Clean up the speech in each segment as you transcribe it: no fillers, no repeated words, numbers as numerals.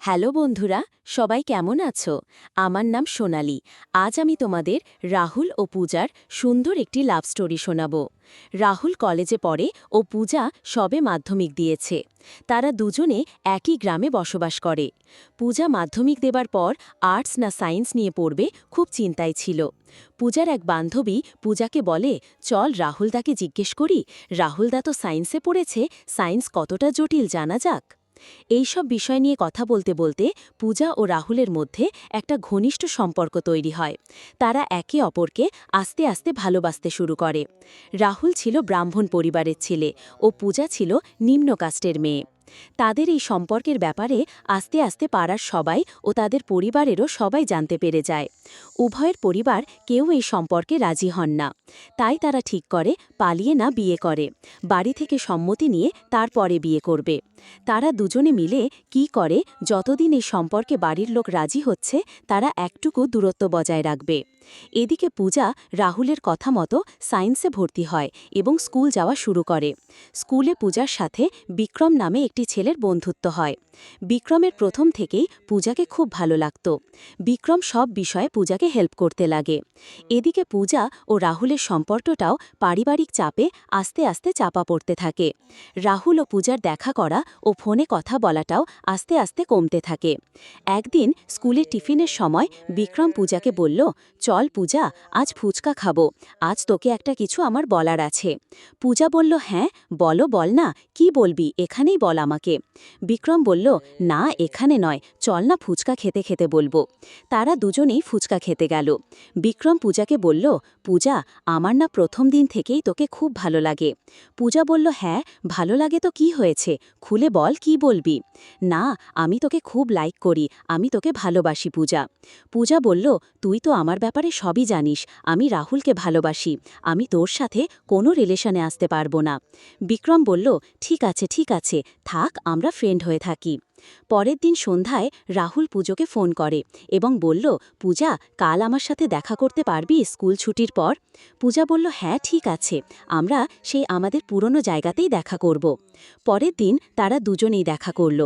Hello বন্ধুরা, সবাই কেমন আছো? আমার নাম সোনালি। আজ আমি তোমাদের রাহুল ও পূজার সুন্দর একটি লাভ স্টোরি শোনাব। রাহুল কলেজে পড়ে ও পূজা সবে মাধ্যমিক দিয়েছে। তারা দুজনে একই গ্রামে বসবাস করে। পূজা মাধ্যমিক দেবার পর আর্টস না সায়েন্স নিয়ে পড়বে খুব চিন্তায় ছিল। পূজার এক বান্ধবী পূজাকে বলে, চল রাহুলদাকে জিজ্ঞেস করি, রাহুলদা তো সায়েন্সে পড়েছে, সায়েন্স কতটা জটিল জানা যাক। এইসব বিষয় নিয়ে কথা বলতে বলতে পূজা ও রাহুলের মধ্যে একটা ঘনিষ্ঠ সম্পর্ক তৈরি হয়। তারা একে অপরকে আস্তে আস্তে ভালোবাসতে শুরু করে। রাহুল ছিল ব্রাহ্মণ পরিবারের ছেলে ও পূজা ছিল নিম্ন কাস্টের মেয়ে। তাদের এই সম্পর্কের ব্যাপারে আস্তে আস্তে পাড়ার সবাই ও তাদের পরিবারেরও সবাই জানতে পেরে যায়। উভয়ের পরিবার কেউ এই সম্পর্কে রাজি হন না। তাই তারা ঠিক করে পালিয়ে না বিয়ে করে, বাড়ি থেকে সম্মতি নিয়ে তারপরে বিয়ে করবে। তারা দুজনে মিলে কি করে, যতদিন এই সম্পর্কে বাড়ির লোক রাজি হচ্ছে তারা একটুকু দূরত্ব বজায় রাখবে। এদিকে পূজা রাহুলের কথা মতো সায়েন্সে ভর্তি হয় এবং স্কুল যাওয়া শুরু করে। স্কুলে পূজার সাথে বিক্রম নামে একটি ছেলের বন্ধুত্ব হয়। বিক্রমের প্রথম থেকেই পূজাকে খুব ভালো লাগত। বিক্রম সব বিষয়ে পূজাকে হেল্প করতে লাগে। এদিকে পূজা ও রাহুলের সম্পর্কটাও পারিবারিক চাপে আস্তে আস্তে চাপা পড়তে থাকে। রাহুল ও পূজার দেখা করা ও ফোনে কথা বলাটাও আস্তে আস্তে কমতে থাকে। একদিন স্কুলে টিফিনের সময় বিক্রম পূজাকে বলল, চল পূজা, আজ ফুচকা খাবো, আজ তোকে একটা কিছু আমার বলার আছে। পূজা বলল, হ্যাঁ বল না, কি বলবি এখানেই বল আমাকে। বিক্রম বলল, না এখানে নয়, চল না ফুচকা খেতে খেতে বলবো। তারা দুজনেই ফুচকা খেতে গেল। বিক্রম পূজাকে বলল, পূজা, আমার না প্রথম দিন থেকেই তোকে খুব ভালো লাগে। পূজা বলল, হ্যাঁ ভালো লাগে তো কি হয়েছে, খুলে বল কি বলবি। না, আমি তোকে খুব লাইক করি, আমি তোকে ভালোবাসি পূজা। পূজা বলল, তুই তো আমার ব্যাপারে সবই জানিস, আমি রাহুলকে ভালোবাসি, আমি তোর সাথে কোনো রিলেশনে আসতে পারবো না। বিক্রম বলল, ঠিক আছে, থাক, আমরা ফ্রেন্ড হয়ে থাকি। পরের দিন সন্ধ্যায় রাহুল পূজাকে ফোন করে এবং বলল, পূজা, কাল আমার সাথে দেখা করতে পারবি স্কুল ছুটির পর? পূজা বলল, হ্যাঁ ঠিক আছে, আমরা সেই আমাদের পুরনো জায়গাতেই দেখা করব। পরের দিন তারা দুজনেই দেখা করল।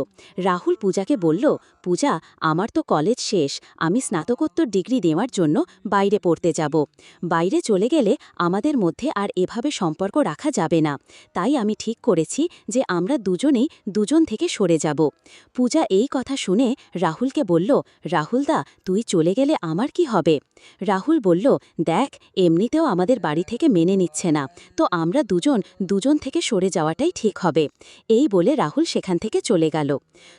রাহুল পূজাকে বলল, পূজা, আমার তো কলেজ শেষ, আমি স্নাতকোত্তর ডিগ্রি দেওয়ার জন্য বাইরে পড়তে যাব। বাইরে চলে গেলে আমাদের মধ্যে আর এভাবে সম্পর্ক রাখা যাবে না, তাই আমি ঠিক করেছি যে আমরা দুজনেই দুজন থেকে সরে যাব। পূজা এই কথা শুনে রাহুলকে বলল, রাহুলদা, তুই চলে গেলে আমার কি হবে? রাহুল বলল, দেখ, এমনিতেও আমাদের বাড়ি থেকে মেনে নিচ্ছে না, তো আমরা দুজন থেকে সরে যাওয়াটাই ঠিক হবে। এই বলে রাহুল সেখান থেকে চলে গেল।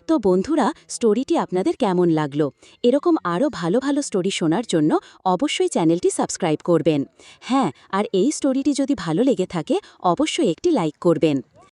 তো বন্ধুরা, স্টোরিটি আপনাদের কেমন লাগলো? এরকম আরও ভালো ভালো স্টোরি শোনার জন্য অবশ্যই চ্যানেলটি সাবস্ক্রাইব করবেন। হ্যাঁ, আর এই স্টোরিটি যদি ভালো লেগে থাকে অবশ্যই একটি লাইক করবেন।